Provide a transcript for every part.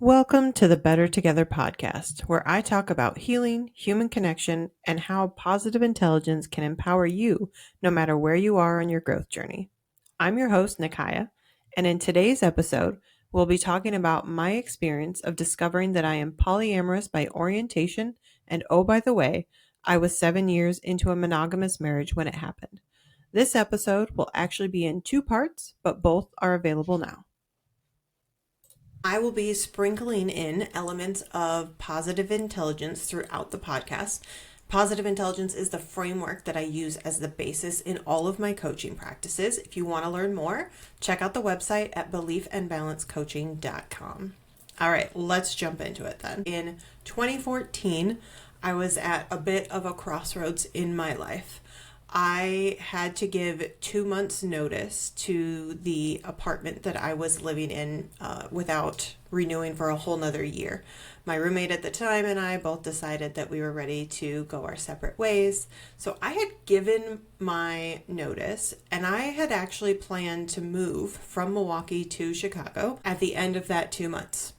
Welcome to the Better Together podcast, where I talk about healing, human connection, and how positive intelligence can empower you no matter where you are on your growth journey. I'm your host, Nakiya, and in today's episode, we'll be talking about my experience of discovering that I am polyamorous by orientation, and oh, by the way, I was 7 years into a monogamous marriage when it happened. This episode will actually be in 2 parts, but both are available now. I will be sprinkling in elements of positive intelligence throughout the podcast. Positive intelligence is the framework that I use as the basis in all of my coaching practices. If you want to learn more, check out the website at beliefandbalancecoaching.com. All right, let's jump into it then. In 2014, I was at a bit of a crossroads in my life. I had to give 2 months notice to the apartment that I was living in without renewing for a whole nother year. My roommate at the time and I both decided that we were ready to go our separate ways. So I had given my notice and I had actually planned to move from Milwaukee to Chicago at the end of that 2 months.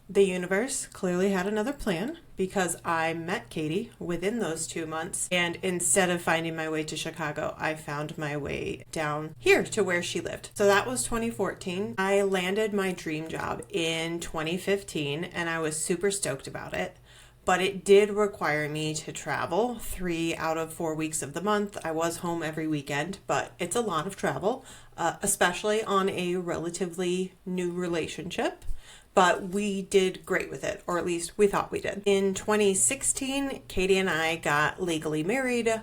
The universe clearly had another plan because I met Katie within those 2 months, and instead of finding my way to Chicago, I found my way down here to where she lived. So that was 2014. I landed my dream job in 2015 and I was super stoked about it. But it did require me to travel 3 out of 4 weeks of the month. I was home every weekend, but it's a lot of travel, especially on a relatively new relationship. But we did great with it, or at least we thought we did. In 2016, Katie and I got legally married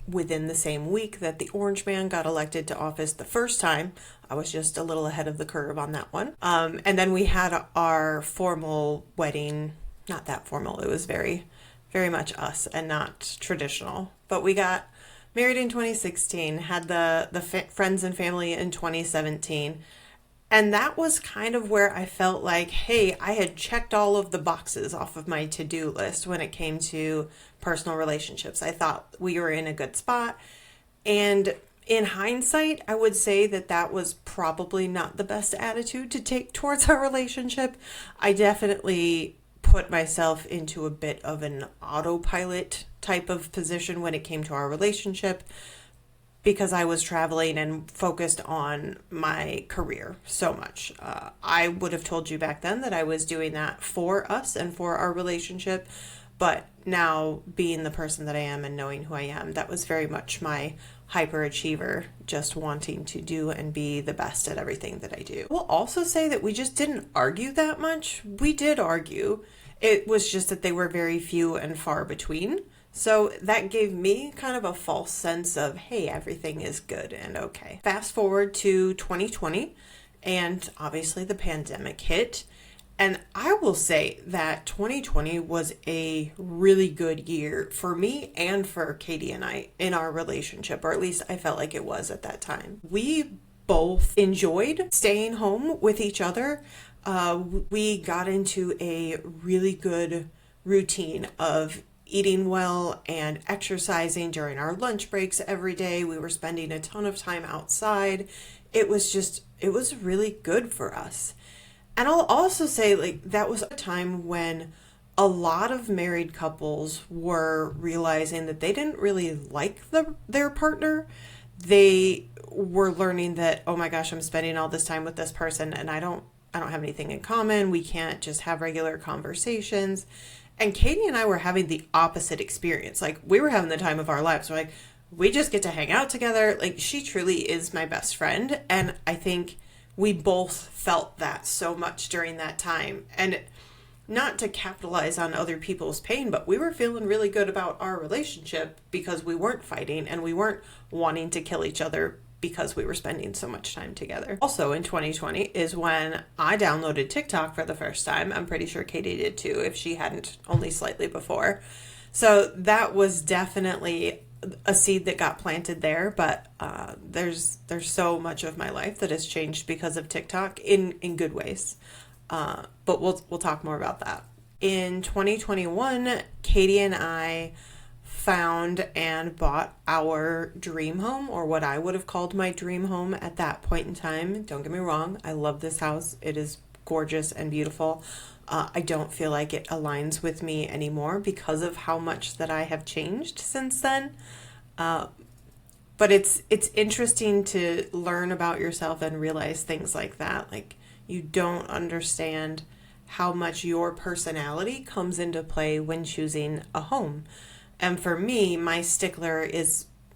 within the same week that the Orange Man got elected to office the first time. I was just a little ahead of the curve on that one. And then we had our formal wedding. Not that formal. It was very, very much us and not traditional. But we got married in 2016, had the friends and family in 2017. And that was kind of where I felt like, hey, I had checked all of the boxes off of my to-do list when it came to personal relationships. I thought we were in a good spot. And in hindsight, I would say that that was probably not the best attitude to take towards our relationship. I definitely put myself into a bit of an autopilot type of position when it came to our relationship, because I was traveling and focused on my career so much. I would have told you back then that I was doing that for us and for our relationship, but now being the person that I am and knowing who I am, that was very much my hyperachiever, just wanting to do and be the best at everything that I do. We'll also say that we just didn't argue that much. We did argue. It was just that they were very few and far between. So that gave me kind of a false sense of, hey, everything is good and okay. Fast forward to 2020, and obviously the pandemic hit. And I will say that 2020 was a really good year for me and for Katie and I in our relationship, or at least I felt like it was at that time. We both enjoyed staying home with each other. We got into a really good routine of eating well and exercising during our lunch breaks every day. We were spending a ton of time outside. It was really good for us. And I'll also say, like, that was a time when a lot of married couples were realizing that they didn't really like their partner. They were learning that, oh my gosh, I'm spending all this time with this person and I don't have anything in common. We can't just have regular conversations. And Katie and I were having the opposite experience. Like, we were having the time of our lives. We're like, we just get to hang out together. Like, she truly is my best friend. And I think we both felt that so much during that time. And not to capitalize on other people's pain, but we were feeling really good about our relationship because we weren't fighting and we weren't wanting to kill each other because we were spending so much time together. Also in 2020 is when I downloaded TikTok for the first time. I'm pretty sure Katie did too, if she hadn't only slightly before. So that was definitely a seed that got planted there, but there's so much of my life that has changed because of TikTok in good ways. But we'll talk more about that. In 2021, Katie and I found and bought our dream home, or what I would have called my dream home at that point in time. Don't get me wrong, I love this house. It is gorgeous and beautiful. I don't feel like it aligns with me anymore because of how much that I have changed since then. But it's interesting to learn about yourself and realize things like that. Like, you don't understand how much your personality comes into play when choosing a home. And for me, my stickler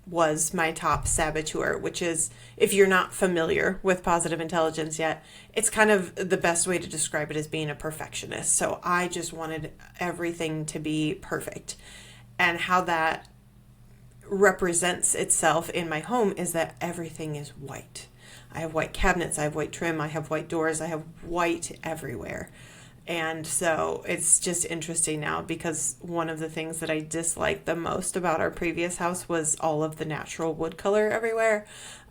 was my top saboteur, which is, if you're not familiar with positive intelligence yet, it's kind of the best way to describe it as being a perfectionist. So I just wanted everything to be perfect. And how that represents itself in my home is that everything is white. I have white cabinets, I have white trim, I have white doors, I have white everywhere. And so it's just interesting now, because one of the things that I disliked the most about our previous house was all of the natural wood color everywhere,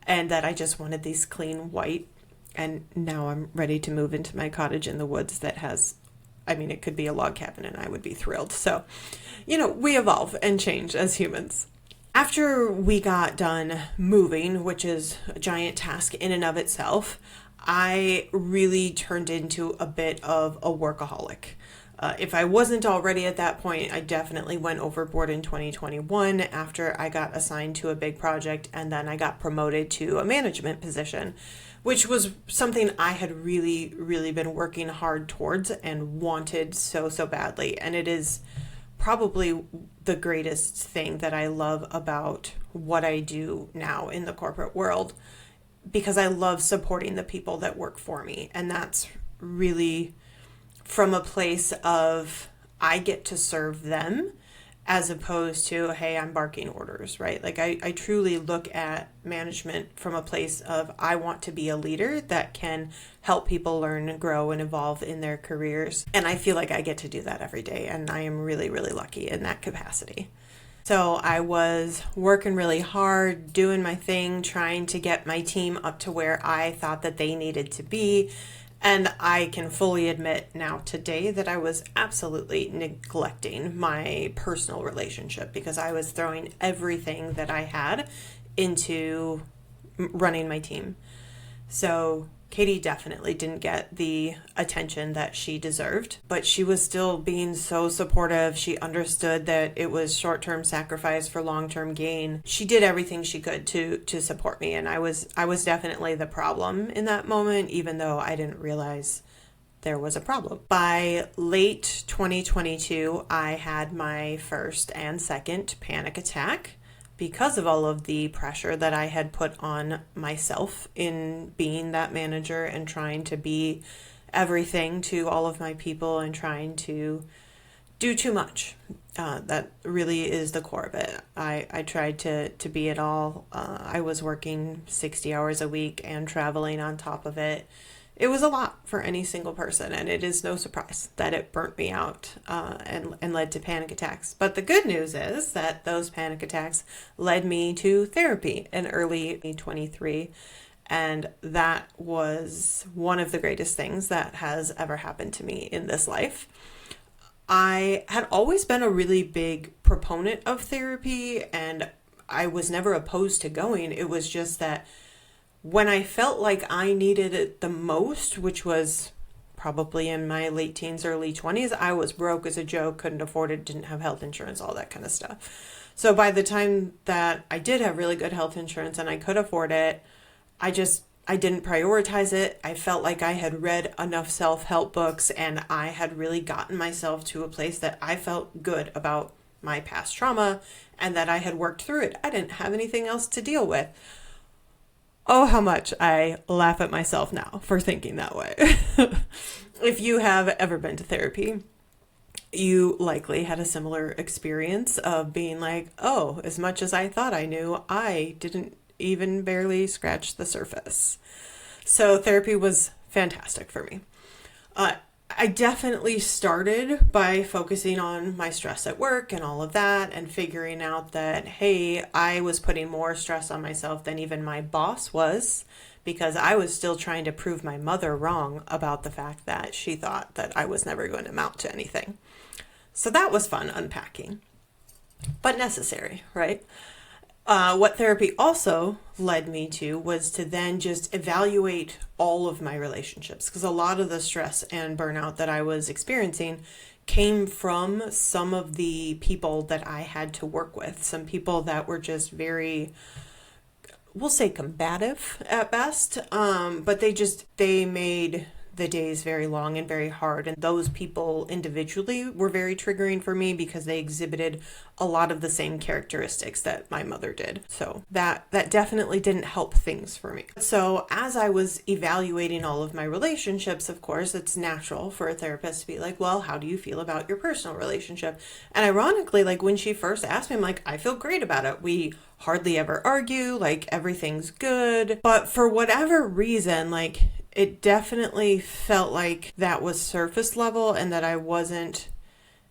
and that I just wanted these clean white. And now I'm ready to move into my cottage in the woods that has, I mean, it could be a log cabin and I would be thrilled. So, we evolve and change as humans. After we got done moving, which is a giant task in and of itself, I really turned into a bit of a workaholic. If I wasn't already at that point, I definitely went overboard in 2021 after I got assigned to a big project, and then I got promoted to a management position, which was something I had really, really been working hard towards and wanted so, so badly. And it is probably the greatest thing that I love about what I do now in the corporate world, because I love supporting the people that work for me. And that's really from a place of, I get to serve them, as opposed to, hey, I'm barking orders, right? Like, I truly look at management from a place of, I want to be a leader that can help people learn and grow and evolve in their careers. And I feel like I get to do that every day. And I am really, really lucky in that capacity. So I was working really hard, doing my thing, trying to get my team up to where I thought that they needed to be. And I can fully admit now today that I was absolutely neglecting my personal relationship, because I was throwing everything that I had into running my team. So Katie definitely didn't get the attention that she deserved, but she was still being so supportive. She understood that it was short-term sacrifice for long-term gain. She did everything she could to support me, and I was definitely the problem in that moment, even though I didn't realize there was a problem. By late 2022, I had my first and second panic attack, because of all of the pressure that I had put on myself in being that manager and trying to be everything to all of my people and trying to do too much. That really is the core of it. I tried to be it all. I was working 60 hours a week and traveling on top of it. It was a lot for any single person, and it is no surprise that it burnt me out and led to panic attacks. But the good news is that those panic attacks led me to therapy in early 2023, and that was one of the greatest things that has ever happened to me in this life. I had always been a really big proponent of therapy, and I was never opposed to going. It was just that when I felt like I needed it the most, which was probably in my late teens, early 20s, I was broke as a joke, couldn't afford it, didn't have health insurance, all that kind of stuff. So by the time that I did have really good health insurance and I could afford it, I didn't prioritize it. I felt like I had read enough self-help books, and I had really gotten myself to a place that I felt good about my past trauma and that I had worked through it. I didn't have anything else to deal with. Oh, how much I laugh at myself now for thinking that way. If you have ever been to therapy, you likely had a similar experience of being like, oh, as much as I thought I knew, I didn't even barely scratch the surface. So therapy was fantastic for me. I definitely started by focusing on my stress at work and all of that, and figuring out that, hey, I was putting more stress on myself than even my boss was, because I was still trying to prove my mother wrong about the fact that she thought that I was never going to amount to anything. So that was fun unpacking, but necessary, right? What therapy also led me to was to then just evaluate all of my relationships, because a lot of the stress and burnout that I was experiencing came from some of the people that I had to work with. Some people that were just very, we'll say, combative at best, but they made the days very long and very hard. And those people individually were very triggering for me because they exhibited a lot of the same characteristics that my mother did. So that definitely didn't help things for me. So as I was evaluating all of my relationships, of course, it's natural for a therapist to be like, well, how do you feel about your personal relationship? And ironically, like when she first asked me, I'm like, I feel great about it. We hardly ever argue, like everything's good. But for whatever reason, like it definitely felt like that was surface level, and that it wasn't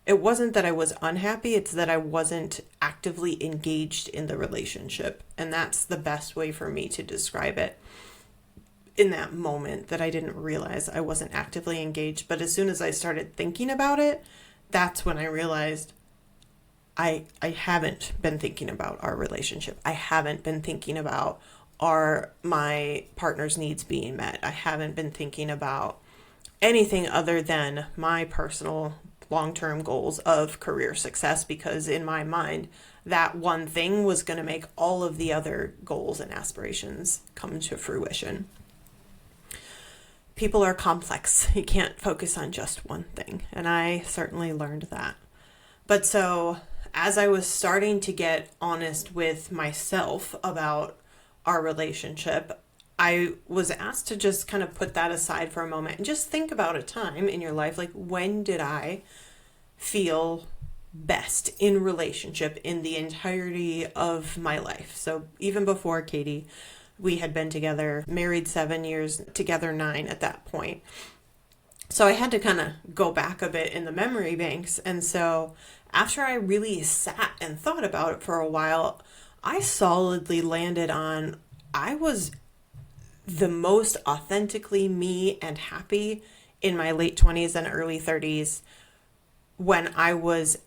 that I was unhappy, it's that I wasn't actively engaged in the relationship. And that's the best way for me to describe it in that moment, that I didn't realize I wasn't actively engaged. But as soon as I started thinking about it, that's when I realized I haven't been thinking about our relationship. I haven't been thinking about my partner's needs being met. I haven't been thinking about anything other than my personal long-term goals of career success, because in my mind, that one thing was going to make all of the other goals and aspirations come to fruition. People are complex. You can't focus on just one thing. And I certainly learned that. But so as I was starting to get honest with myself about our relationship, I was asked to just kind of put that aside for a moment and just think about a time in your life, like when did I feel best in relationship in the entirety of my life? So even before Katie, we had been together, married 7 years, together 9 at that point. So I had to kind of go back a bit in the memory banks. And so after I really sat and thought about it for a while, I solidly landed on I was the most authentically me and happy in my late 20s and early 30s when I was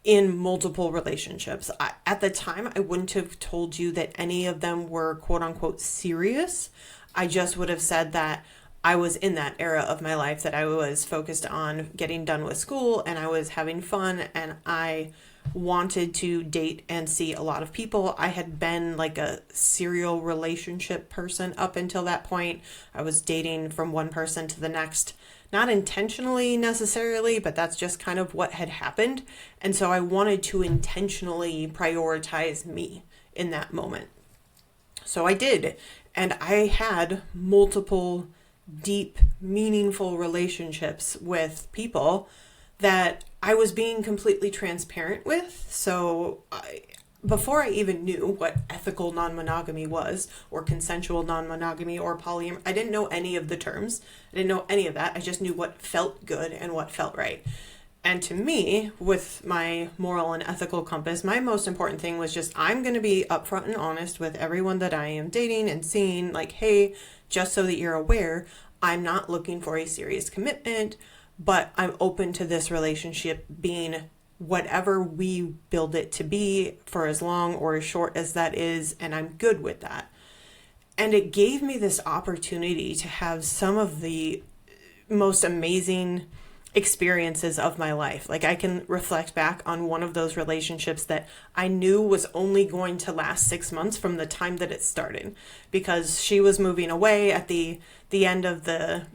in multiple relationships. At the time, I wouldn't have told you that any of them were quote unquote serious. I just would have said that I was in that era of my life that I was focused on getting done with school and I was having fun and I wanted to date and see a lot of people. I had been like a serial relationship person up until that point. I was dating from one person to the next, not intentionally necessarily, but that's just kind of what had happened. And so I wanted to intentionally prioritize me in that moment. So I did. And I had multiple deep, meaningful relationships with people that I was being completely transparent with. So before I even knew what ethical non-monogamy was, or consensual non-monogamy, or polyamorous, I didn't know any of the terms. I didn't know any of that. I just knew what felt good and what felt right. And to me, with my moral and ethical compass, my most important thing was just, I'm going to be upfront and honest with everyone that I am dating and seeing, like, hey, just so that you're aware, I'm not looking for a serious commitment, but I'm open to this relationship being whatever we build it to be for as long or as short as that is, and I'm good with that. And it gave me this opportunity to have some of the most amazing experiences of my life. Like, I can reflect back on one of those relationships that I knew was only going to last 6 months from the time that it started, because she was moving away at the end of the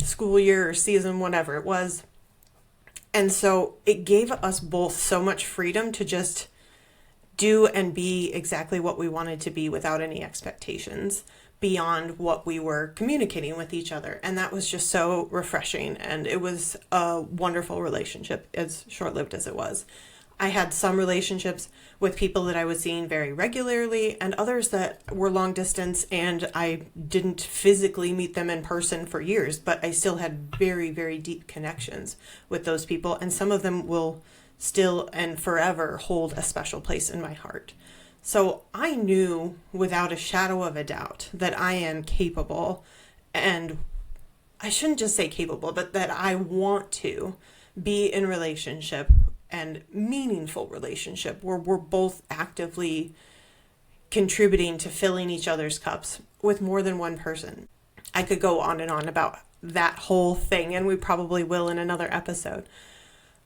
school year or season, whatever it was. And so it gave us both so much freedom to just do and be exactly what we wanted to be without any expectations beyond what we were communicating with each other. And that was just so refreshing. And it was a wonderful relationship, as short-lived as it was. I had some relationships with people that I was seeing very regularly and others that were long distance, and I didn't physically meet them in person for years, but I still had very, very deep connections with those people. And some of them will still and forever hold a special place in my heart. So I knew without a shadow of a doubt that I am capable, and I shouldn't just say capable, but that I want to be in relationship and meaningful relationship where we're both actively contributing to filling each other's cups with more than one person. I could go on and on about that whole thing, and we probably will in another episode.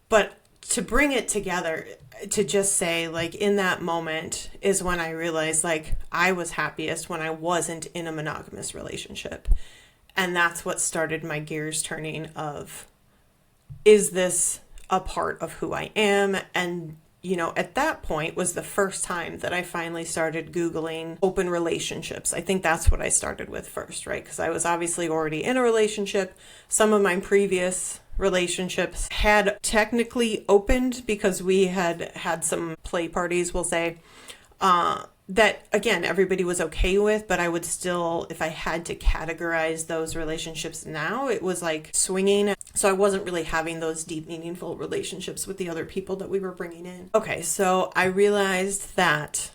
But to bring it together, to just say, like, in that moment is when I realized, like, I was happiest when I wasn't in a monogamous relationship. And that's what started my gears turning of, is this a part of who I am? And, you know, at that point was the first time that I finally started Googling open relationships. I think that's what I started with first, right? Because I was obviously already in a relationship. Some of my previous relationships had technically opened because we had some play parties, we'll say, that again, everybody was okay with, but I would still, if I had to categorize those relationships now, it was like swinging. So I wasn't really having those deep, meaningful relationships with the other people that we were bringing in. Okay, so I realized that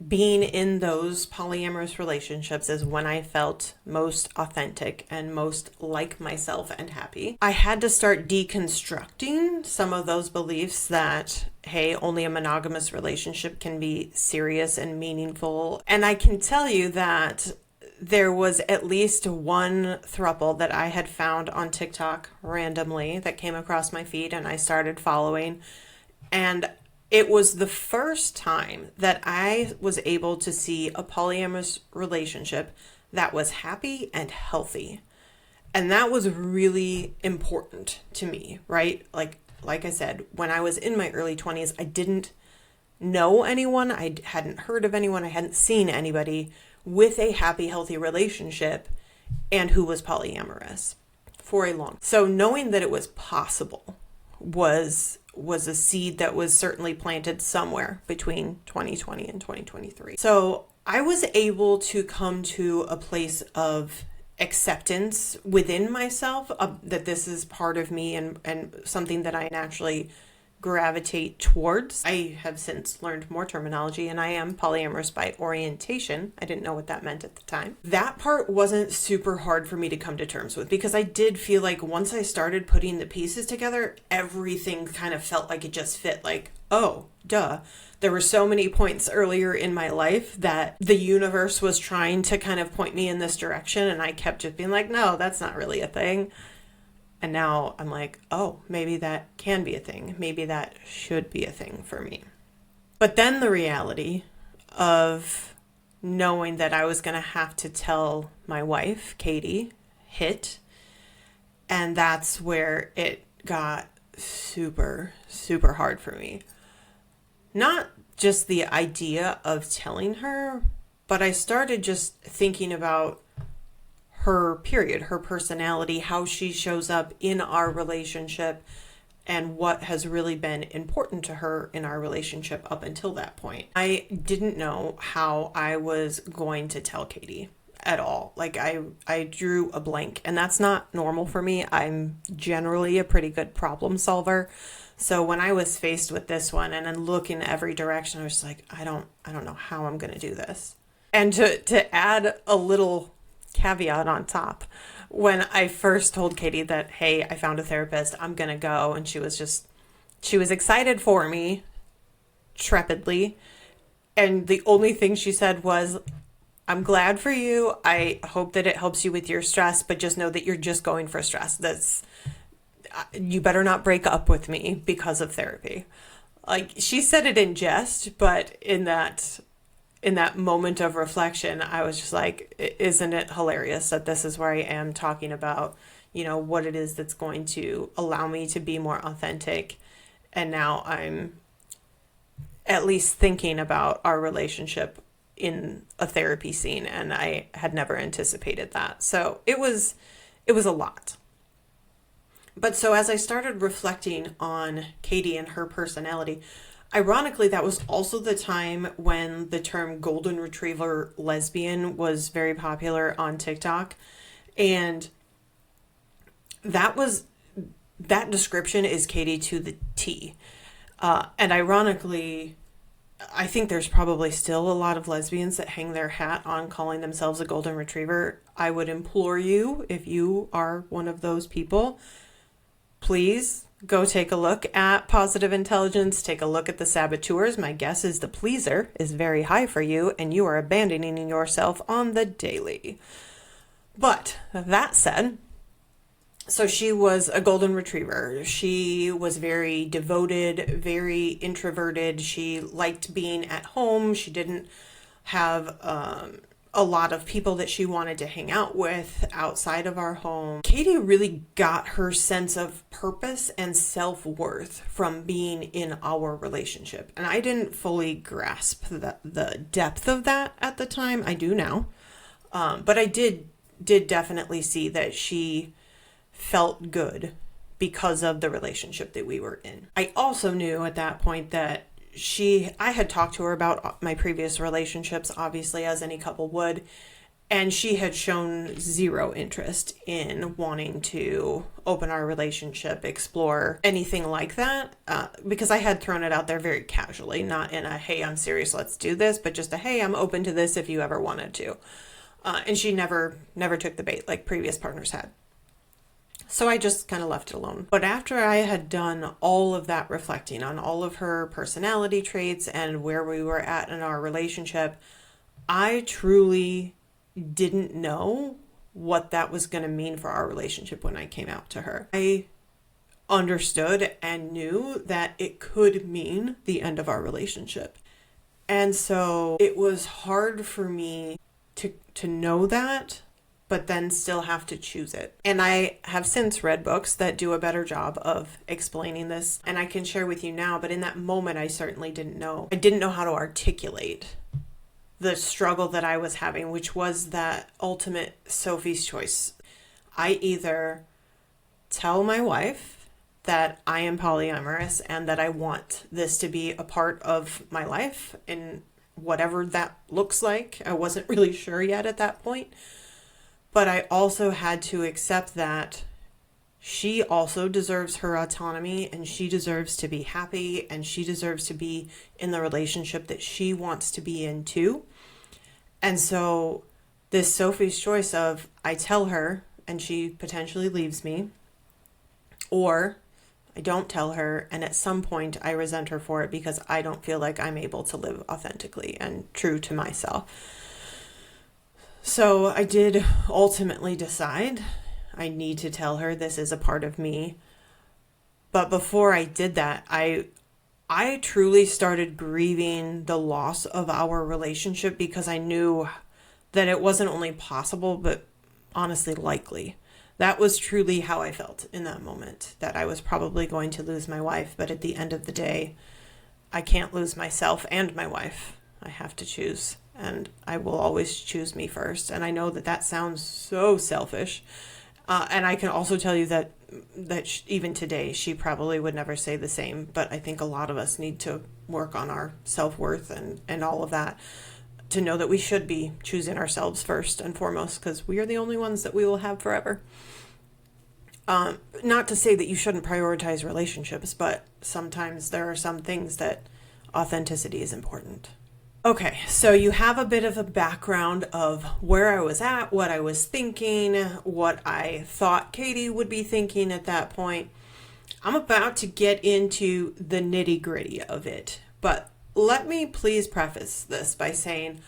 being in those polyamorous relationships is when I felt most authentic and most like myself and happy. I had to start deconstructing some of those beliefs that, hey, only a monogamous relationship can be serious and meaningful. And I can tell you that there was at least one throuple that I had found on TikTok randomly that came across my feed, and I started following. And it was the first time that I was able to see a polyamorous relationship that was happy and healthy. And that was really important to me, right? Like I said, when I was in my early 20s, I didn't know anyone. I hadn't heard of anyone. I hadn't seen anybody with a happy, healthy relationship and who was polyamorous for a long. So knowing that it was possible was a seed that was certainly planted somewhere between 2020 and 2023. So I was able to come to a place of acceptance within myself that this is part of me and something that I naturally gravitate towards. I have since learned more terminology, and I am polyamorous by orientation. I didn't know what that meant at the time. That part wasn't super hard for me to come to terms with, because I did feel like once I started putting the pieces together, everything kind of felt like it just fit, like, oh, duh. There were so many points earlier in my life that the universe was trying to kind of point me in this direction, and I kept just being like, no, that's not really a thing. And now I'm like, oh, maybe that can be a thing. Maybe that should be a thing for me. But then the reality of knowing that I was going to have to tell my wife, Katie, hit. And that's where it got super, super hard for me. Not just the idea of telling her, but I started just thinking about her personality, how she shows up in our relationship, and what has really been important to her in our relationship up until that point. I didn't know how I was going to tell Katie at all. Like I drew a blank, and that's not normal for me. I'm generally a pretty good problem solver. So when I was faced with this one and then looking every direction, I was like, I don't know how I'm going to do this. And to add a little caveat on top, when I first told Katie that, hey, I found a therapist, I'm gonna go, and she was excited for me, trepidly, and the only thing she said was, I'm glad for you, I hope that it helps you with your stress, but just know that you're just going for stress. You better not break up with me because of therapy. Like, she said it in jest, but in that moment of reflection, I was just like, isn't it hilarious that this is where I am talking about, you know, what it is that's going to allow me to be more authentic. And now I'm at least thinking about our relationship in a therapy scene, and I had never anticipated that. So it was a lot. But so as I started reflecting on Katie and her personality, ironically, that was also the time when the term golden retriever lesbian was very popular on TikTok. And that description is Katie to the T. And ironically, I think there's probably still a lot of lesbians that hang their hat on calling themselves a golden retriever. I would implore you, if you are one of those people, please Go take a look at positive intelligence. Take a look at the saboteurs. My guess is the pleaser is very high for you and you are abandoning yourself on the daily. But that said, so she was a golden retriever. She was very devoted, very introverted. She liked being at home. She didn't have a lot of people that she wanted to hang out with outside of our home. Katie really got her sense of purpose and self-worth from being in our relationship. And I didn't fully grasp the depth of that at the time. I do now. But I did definitely see that she felt good because of the relationship that we were in. I also knew at that point that I had talked to her about my previous relationships, obviously, as any couple would, and she had shown zero interest in wanting to open our relationship, explore anything like that, because I had thrown it out there very casually, not in a, hey, I'm serious, let's do this, but just a, hey, I'm open to this if you ever wanted to. And she never took the bait like previous partners had. So I just kind of left it alone. But after I had done all of that reflecting on all of her personality traits and where we were at in our relationship, I truly didn't know what that was going to mean for our relationship when I came out to her. I understood and knew that it could mean the end of our relationship. And so it was hard for me to know that, but then still have to choose it. And I have since read books that do a better job of explaining this, and I can share with you now, but in that moment, I certainly didn't know. I didn't know how to articulate the struggle that I was having, which was that ultimate Sophie's choice. I either tell my wife that I am polyamorous and that I want this to be a part of my life in whatever that looks like. I wasn't really sure yet at that point. But I also had to accept that she also deserves her autonomy and she deserves to be happy and she deserves to be in the relationship that she wants to be in too. And so this Sophie's choice of I tell her and she potentially leaves me, or I don't tell her and at some point I resent her for it because I don't feel like I'm able to live authentically and true to myself. So I did ultimately decide I need to tell her this is a part of me. But before I did that, I truly started grieving the loss of our relationship because I knew that it wasn't only possible, but honestly likely. That was truly how I felt in that moment, that I was probably going to lose my wife. But at the end of the day, I can't lose myself and my wife. I have to choose. And I will always choose me first. And I know that sounds so selfish. And I can also tell you that even today, she probably would never say the same. But I think a lot of us need to work on our self-worth and all of that to know that we should be choosing ourselves first and foremost because we are the only ones that we will have forever. Not to say that you shouldn't prioritize relationships, but sometimes there are some things that authenticity is important. Okay, so you have a bit of a background of where I was at, what I was thinking, what I thought Katie would be thinking at that point. I'm about to get into the nitty-gritty of it, but let me please preface this by saying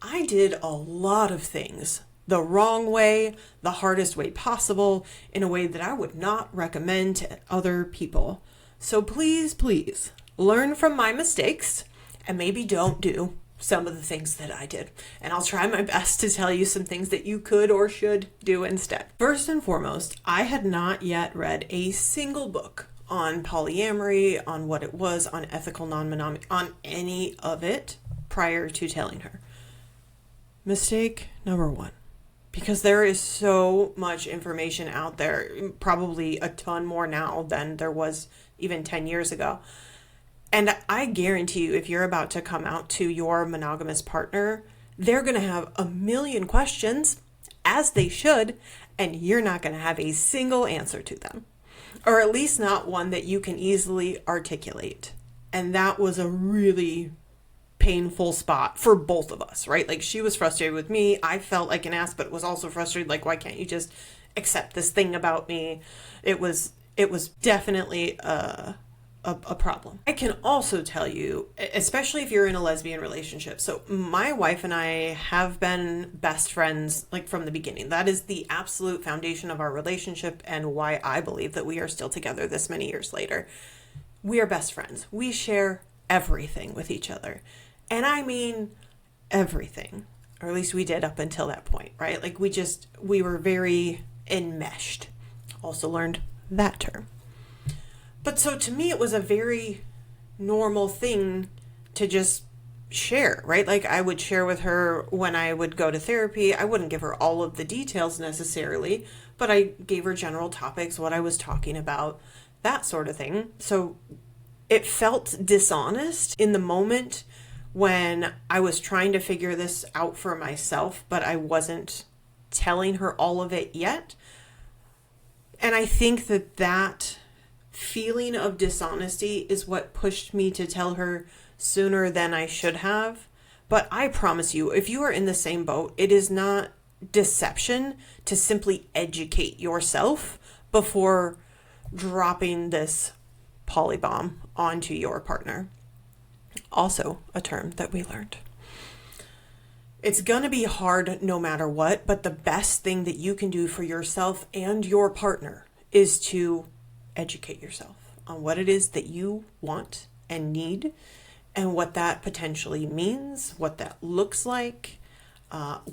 I did a lot of things the wrong way, the hardest way possible, in a way that I would not recommend to other people. So please, learn from my mistakes and maybe don't do some of the things that I did. And I'll try my best to tell you some things that you could or should do instead. First and foremost, I had not yet read a single book on polyamory, on what it was, on ethical non-monogamy, on any of it prior to telling her. Mistake number one. Because there is so much information out there, probably a ton more now than there was even 10 years ago. And I guarantee you, if you're about to come out to your monogamous partner, they're going to have a million questions, as they should, and you're not going to have a single answer to them. Or at least not one that you can easily articulate. And that was a really painful spot for both of us, right? Like, she was frustrated with me. I felt like an ass, but was also frustrated. Like, why can't you just accept this thing about me? It was it was definitely a problem. I can also tell you, especially if you're in a lesbian relationship. So my wife and I have been best friends like from the beginning. That is the absolute foundation of our relationship and why I believe that we are still together this many years later. We are best friends. We share everything with each other. And I mean everything. Or at least we did up until that point, right? Like we were very enmeshed. Also learned that term. But so to me, it was a very normal thing to just share, right? Like I would share with her when I would go to therapy. I wouldn't give her all of the details necessarily, but I gave her general topics, what I was talking about, that sort of thing. So it felt dishonest in the moment when I was trying to figure this out for myself, but I wasn't telling her all of it yet. And I think that feeling of dishonesty is what pushed me to tell her sooner than I should have. But I promise you, if you are in the same boat, it is not deception to simply educate yourself before dropping this poly bomb onto your partner. Also a term that we learned. It's going to be hard no matter what, but the best thing that you can do for yourself and your partner is to educate yourself on what it is that you want and need and what that potentially means, what that looks like,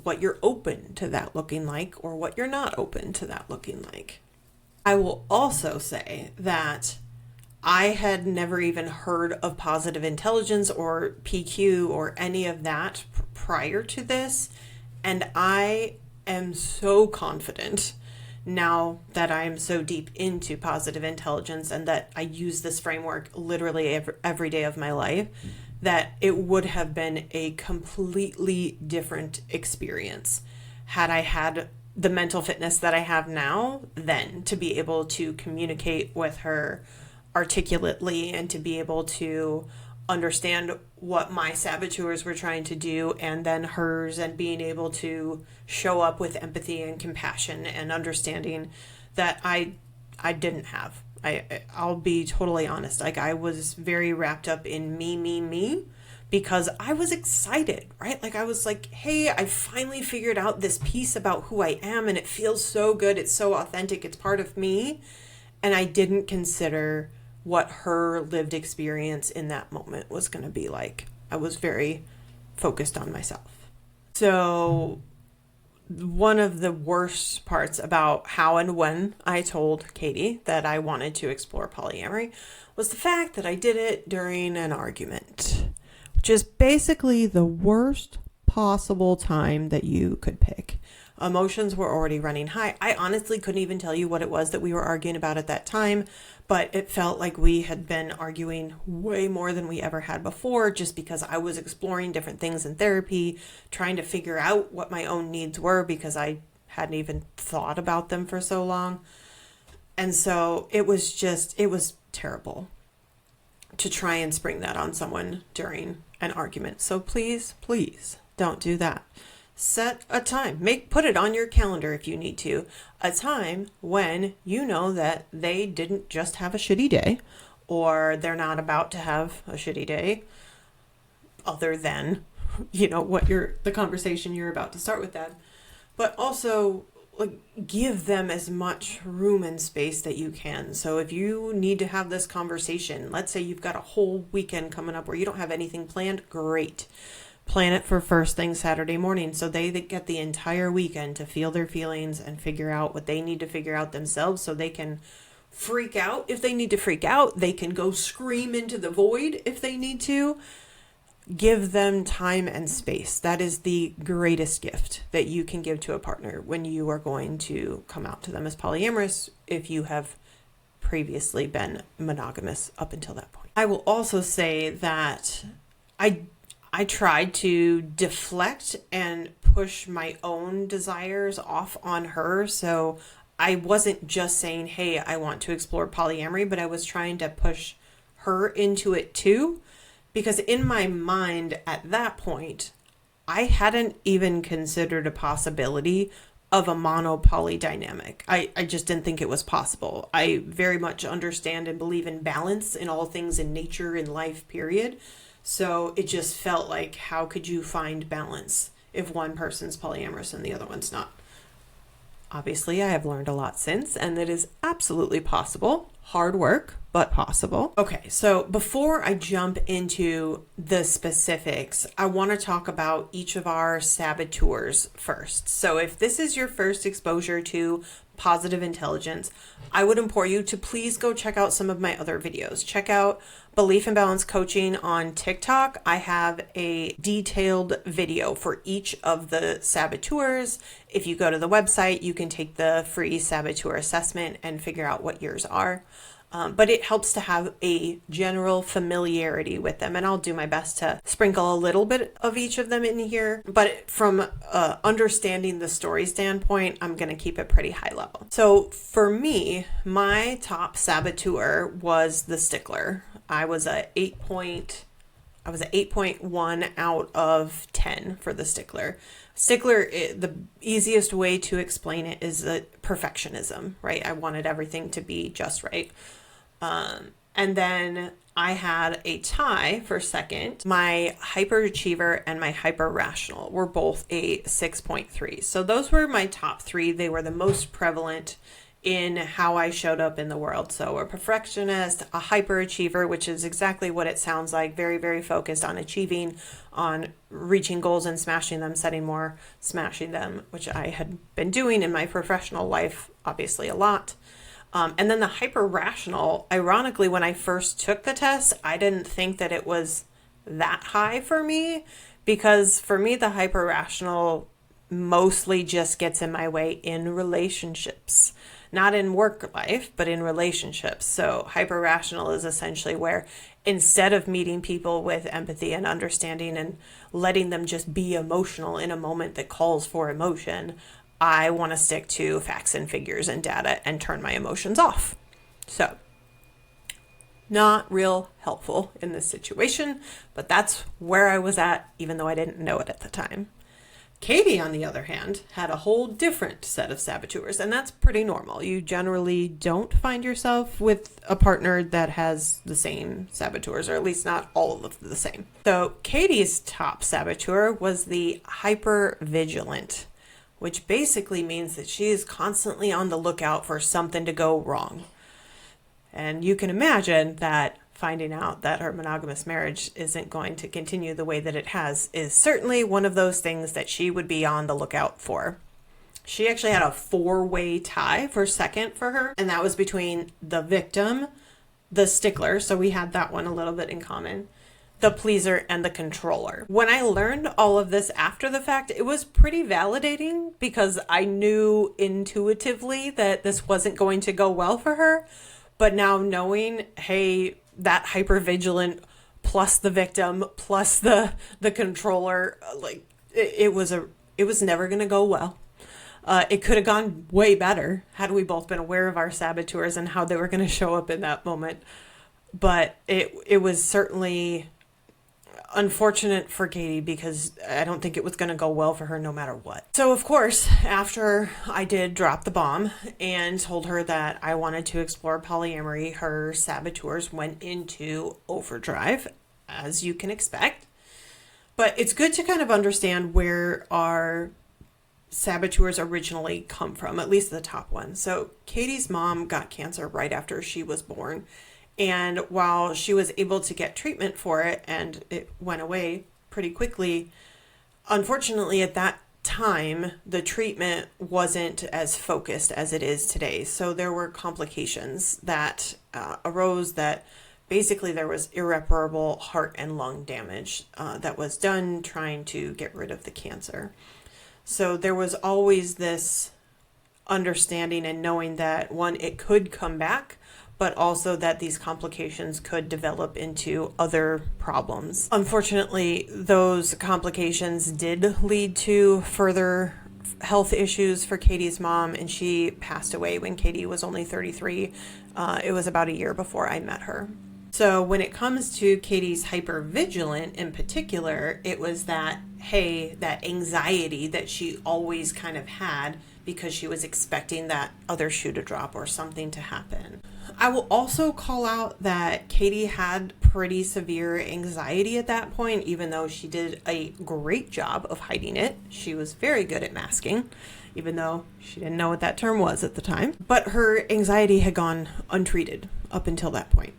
what you're open to that looking like or what you're not open to that looking like. I will also say that I had never even heard of positive intelligence or PQ or any of that prior to this. And I am so confident now that I'm so deep into positive intelligence and that I use this framework literally every day of my life, that it would have been a completely different experience had I had the mental fitness that I have now then to be able to communicate with her articulately and to be able to understand what my saboteurs were trying to do and then hers, and being able to show up with empathy and compassion and understanding that I didn't have. I'll be totally honest. Like I was very wrapped up in me because I was excited, right? Like I was like, hey, I finally figured out this piece about who I am and it feels so good. It's so authentic. It's part of me. And I didn't consider what her lived experience in that moment was going to be like. I was very focused on myself. So one of the worst parts about how and when I told Katie that I wanted to explore polyamory was the fact that I did it during an argument, which is basically the worst possible time that you could pick. Emotions were already running high. I honestly couldn't even tell you what it was that we were arguing about at that time, but it felt like we had been arguing way more than we ever had before, just because I was exploring different things in therapy, trying to figure out what my own needs were because I hadn't even thought about them for so long. And so it was terrible to try and spring that on someone during an argument. So please don't do that. Set a time. Put it on your calendar if you need to. A time when you know that they didn't just have a shitty day, or they're not about to have a shitty day, other than, the conversation you're about to start with them. But also, like, give them as much room and space that you can. So if you need to have this conversation, let's say you've got a whole weekend coming up where you don't have anything planned, great. Plan it for first thing Saturday morning so they get the entire weekend to feel their feelings and figure out what they need to figure out themselves, so they can freak out if they need to freak out. They can go scream into the void if they need to. Give them time and space. That is the greatest gift that you can give to a partner when you are going to come out to them as polyamorous, if you have previously been monogamous up until that point. I will also say that I tried to deflect and push my own desires off on her. So I wasn't just saying, hey, I want to explore polyamory, but I was trying to push her into it too. Because in my mind at that point, I hadn't even considered a possibility of a monopoly dynamic. I just didn't think it was possible. I very much understand and believe in balance in all things in nature, in life, period. So it just felt like, how could you find balance if one person's polyamorous and the other one's not? Obviously, I have learned a lot since, and it is absolutely possible. Hard work, but possible. Okay, so before I jump into the specifics, I want to talk about each of our saboteurs first. So if this is your first exposure to positive intelligence, I would implore you to please go check out some of my other videos. Check out Belief and Balance Coaching on TikTok. I have a detailed video for each of the saboteurs. If you go to the website, you can take the free saboteur assessment and figure out what yours are. But it helps to have a general familiarity with them. And I'll do my best to sprinkle a little bit of each of them in here. But from understanding the story standpoint, I'm going to keep it pretty high level. So for me, my top saboteur was the stickler. I was a 8.1 out of 10 for the stickler. Stickler, the easiest way to explain it is perfectionism, right? I wanted everything to be just right. And then I had a tie for second. My hyperachiever and my hyper rational were both a 6.3. So those were my top three. They were the most prevalent in how I showed up in the world. So a perfectionist, a hyperachiever, which is exactly what it sounds like, very, very focused on achieving, on reaching goals and smashing them, setting more, smashing them, which I had been doing in my professional life, obviously a lot. And then the hyper rational, ironically, when I first took the test, I didn't think that it was that high for me, because for me, the hyper rational mostly just gets in my way in relationships. Not in work life, but in relationships. So hyper rational is essentially where instead of meeting people with empathy and understanding and letting them just be emotional in a moment that calls for emotion, I want to stick to facts and figures and data and turn my emotions off. So not real helpful in this situation, but that's where I was at, even though I didn't know it at the time. Katie, on the other hand, had a whole different set of saboteurs, and that's pretty normal. You generally don't find yourself with a partner that has the same saboteurs, or at least not all of the same. So Katie's top saboteur was the hyper-vigilant, which basically means that she is constantly on the lookout for something to go wrong. And you can imagine that finding out that her monogamous marriage isn't going to continue the way that it has is certainly one of those things that she would be on the lookout for. She actually had a 4-way tie for second for her, and that was between the victim, the stickler, so we had that one a little bit in common, the pleaser, and the controller. When I learned all of this after the fact, it was pretty validating because I knew intuitively that this wasn't going to go well for her. But now knowing, hey, that hypervigilant plus the victim plus the controller, like it was never going to go well. It could have gone way better had we both been aware of our saboteurs and how they were going to show up in that moment. But it was certainly unfortunate for Katie because I don't think it was going to go well for her no matter what. So of course, after I did drop the bomb and told her that I wanted to explore polyamory, her saboteurs went into overdrive, as you can expect. But it's good to kind of understand where our saboteurs originally come from, at least the top one. So Katie's mom got cancer right after she was born. And while she was able to get treatment for it and it went away pretty quickly, unfortunately at that time, the treatment wasn't as focused as it is today. So there were complications that arose that basically there was irreparable heart and lung damage that was done trying to get rid of the cancer. So there was always this understanding and knowing that, one, it could come back, but also that these complications could develop into other problems. Unfortunately, those complications did lead to further health issues for Katie's mom, and she passed away when Katie was only 33. It was about a year before I met her. So when it comes to Katie's hypervigilant in particular, it was that, hey, that anxiety that she always kind of had because she was expecting that other shoe to drop or something to happen. I will also call out that Katie had pretty severe anxiety at that point, even though she did a great job of hiding it. She was very good at masking, even though she didn't know what that term was at the time. But her anxiety had gone untreated up until that point.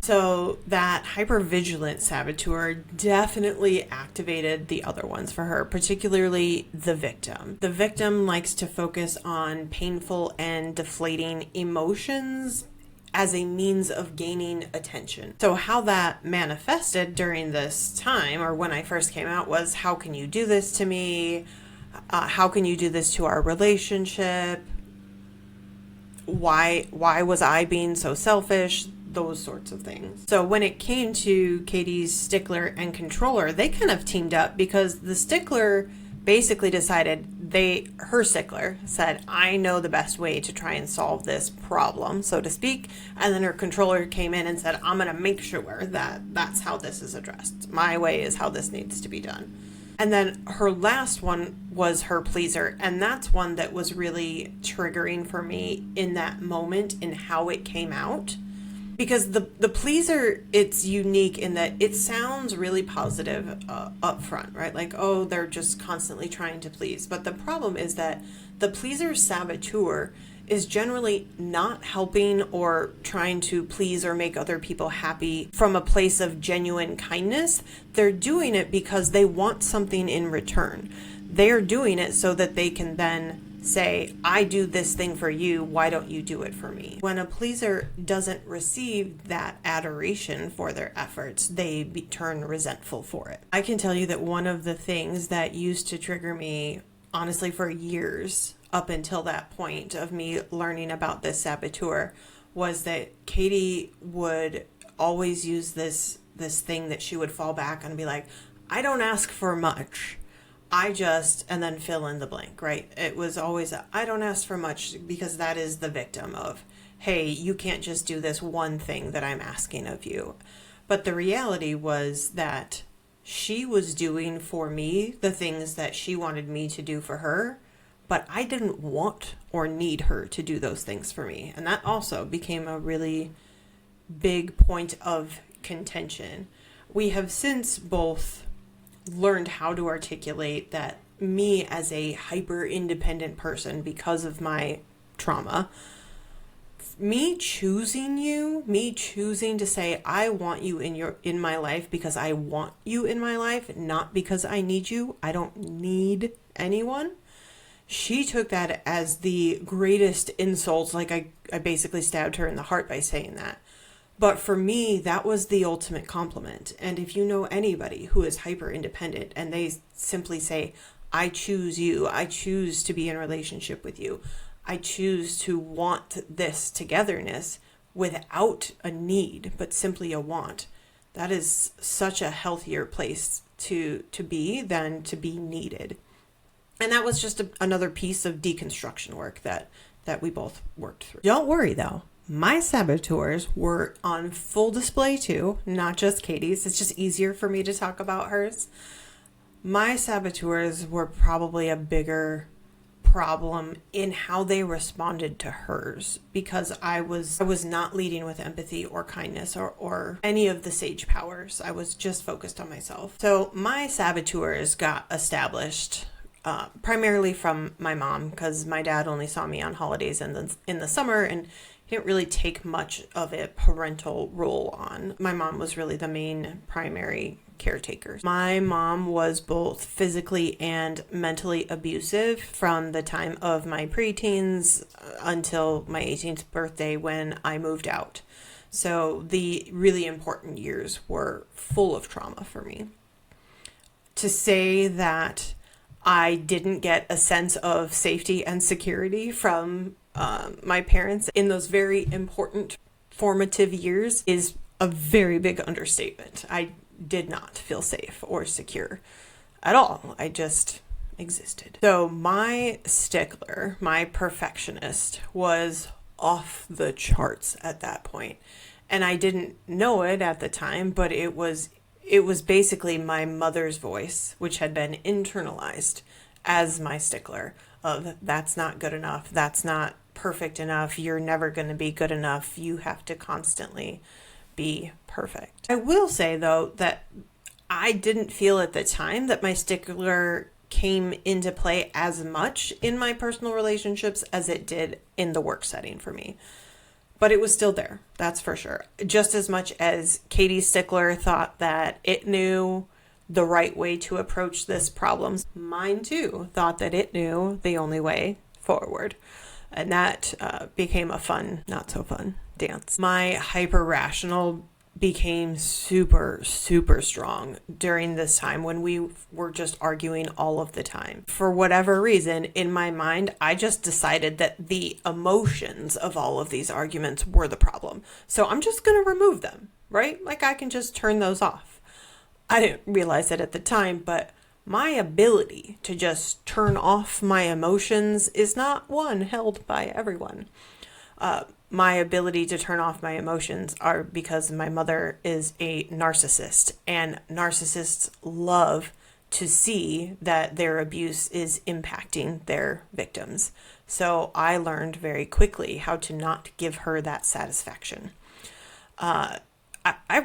So that hypervigilant saboteur definitely activated the other ones for her, particularly the victim. The victim likes to focus on painful and deflating emotions as a means of gaining attention. So how that manifested during this time, or when I first came out, was, how can you do this to me? How can you do this to our relationship? Why was I being so selfish? Those sorts of things. So when it came to Katie's stickler and controller, they kind of teamed up because the stickler basically decided her stickler said, I know the best way to try and solve this problem, so to speak. And then her controller came in and said, I'm going to make sure that that's how this is addressed. My way is how this needs to be done. And then her last one was her pleaser. And that's one that was really triggering for me in that moment in how it came out. Because the pleaser, it's unique in that it sounds really positive up front, right? Like, oh, they're just constantly trying to please. But the problem is that the pleaser saboteur is generally not helping or trying to please or make other people happy from a place of genuine kindness. They're doing it because they want something in return. They're doing it so that they can then say, I do this thing for you, why don't you do it for me? When a pleaser doesn't receive that adoration for their efforts, they turn resentful for it. I can tell you that one of the things that used to trigger me, honestly, for years up until that point of me learning about this saboteur, was that Katie would always use this thing that she would fall back on and be like, I don't ask for much. I just, and then fill in the blank, right? It was always, I don't ask for much, because that is the victim of, hey, you can't just do this one thing that I'm asking of you. But the reality was that she was doing for me the things that she wanted me to do for her, but I didn't want or need her to do those things for me. And that also became a really big point of contention. We have since both learned how to articulate that me as a hyper independent person, because of my trauma, me choosing to say I want you in my life because I want you in my life, not because I need you. I don't need anyone. She took that as the greatest insult. Like I basically stabbed her in the heart by saying that. But for me, that was the ultimate compliment. And if you know anybody who is hyper independent and they simply say, I choose you, I choose to be in a relationship with you, I choose to want this togetherness without a need, but simply a want, that is such a healthier place to be than to be needed. And that was just another piece of deconstruction work that we both worked through. Don't worry though. My saboteurs were on full display too, not just Katie's. It's just easier for me to talk about hers. My saboteurs were probably a bigger problem in how they responded to hers, because I was not leading with empathy or kindness or any of the sage powers. I was just focused on myself. So my saboteurs got established primarily from my mom, because my dad only saw me on holidays in the summer, and he didn't really take much of a parental role on. My mom was really the main primary caretaker. My mom was both physically and mentally abusive from the time of my preteens until my 18th birthday when I moved out. So the really important years were full of trauma for me. To say that I didn't get a sense of safety and security from my parents in those very important formative years is a very big understatement. I did not feel safe or secure at all. I just existed. So my stickler, my perfectionist, was off the charts at that point. And I didn't know it at the time, but it was basically my mother's voice, which had been internalized as my stickler of that's not good enough, that's not perfect enough, you're never going to be good enough, you have to constantly be perfect. I will say though that I didn't feel at the time that my stickler came into play as much in my personal relationships as it did in the work setting for me. But it was still there, that's for sure. Just as much as Katie Stickler thought that it knew the right way to approach this problem, mine too thought that it knew the only way forward. And that became a fun, not so fun dance. My hyper-rational became super, super strong during this time when we were just arguing all of the time. For whatever reason, in my mind, I just decided that the emotions of all of these arguments were the problem. So I'm just going to remove them, right? Like I can just turn those off. I didn't realize it at the time, but my ability to just turn off my emotions is not one held by everyone. My ability to turn off my emotions are because my mother is a narcissist, and narcissists love to see that their abuse is impacting their victims. So I learned very quickly how to not give her that satisfaction. I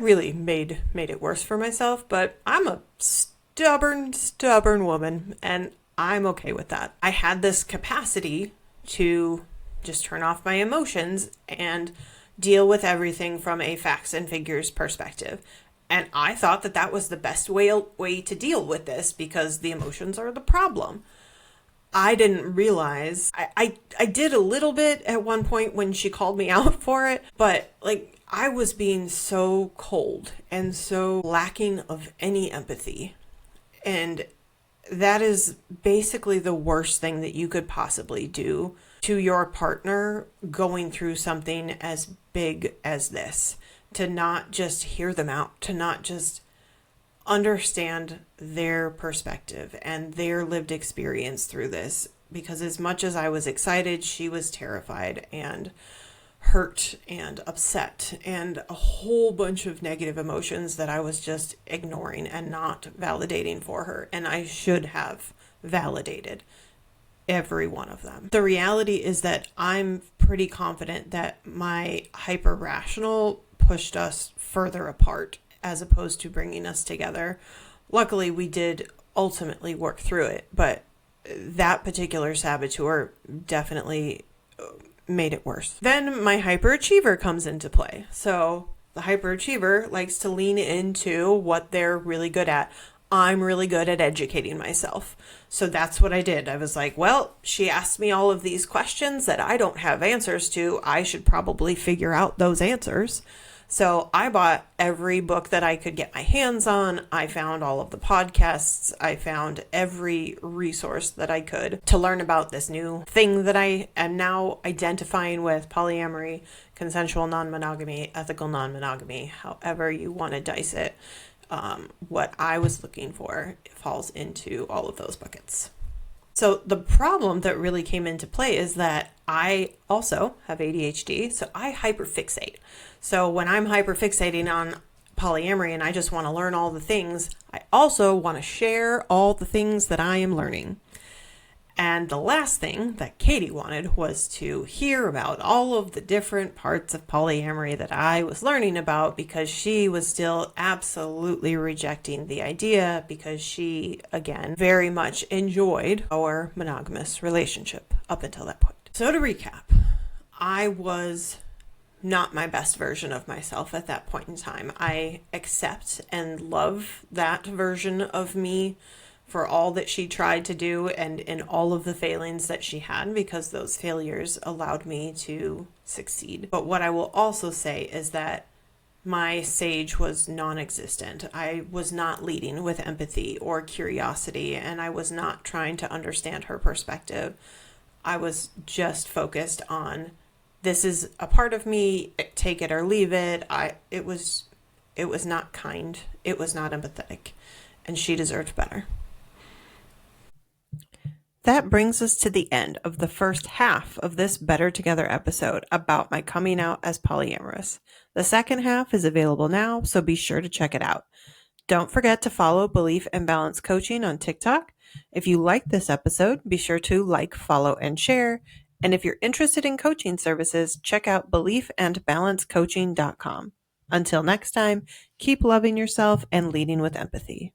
really made it worse for myself, but I'm a stubborn woman, and I'm okay with that. I had this capacity to just turn off my emotions and deal with everything from a facts and figures perspective. And I thought that that was the best way to deal with this because the emotions are the problem. I didn't realize, I did a little bit at one point when she called me out for it, but like I was being so cold and so lacking of any empathy. And that is basically the worst thing that you could possibly do to your partner going through something as big as this, to not just hear them out, to not just understand their perspective and their lived experience through this. Because as much as I was excited, she was terrified and hurt and upset and a whole bunch of negative emotions that I was just ignoring and not validating for her. And I should have validated every one of them. The reality is that I'm pretty confident that my hyper-rational pushed us further apart as opposed to bringing us together. Luckily, we did ultimately work through it, but that particular saboteur definitely made it worse. Then my hyperachiever comes into play. So the hyperachiever likes to lean into what they're really good at. I'm really good at educating myself. So that's what I did. I was like, well, she asked me all of these questions that I don't have answers to. I should probably figure out those answers. So I bought every book that I could get my hands on. I found all of the podcasts. I found every resource that I could to learn about this new thing that I am now identifying with: polyamory, consensual non-monogamy, ethical non-monogamy, however you want to dice it. What I was looking for falls into all of those buckets. So the problem that really came into play is that I also have ADHD, so I hyperfixate. So when I'm hyperfixating on polyamory and I just want to learn all the things, I also want to share all the things that I am learning. And the last thing that Katie wanted was to hear about all of the different parts of polyamory that I was learning about, because she was still absolutely rejecting the idea because she, again, very much enjoyed our monogamous relationship up until that point. So to recap, I was not my best version of myself at that point in time. I accept and love that version of me for all that she tried to do and in all of the failings that she had, because those failures allowed me to succeed. But what I will also say is that my sage was non-existent. I was not leading with empathy or curiosity, and I was not trying to understand her perspective. I was just focused on, this is a part of me, take it or leave it. It was not kind. It was not empathetic, and she deserved better. That brings us to the end of the first half of this Better Together episode about my coming out as polyamorous. The second half is available now, so be sure to check it out. Don't forget to follow Belief and Balance Coaching on TikTok. If you like this episode, be sure to like, follow, and share. And if you're interested in coaching services, check out beliefandbalancecoaching.com. Until next time, keep loving yourself and leading with empathy.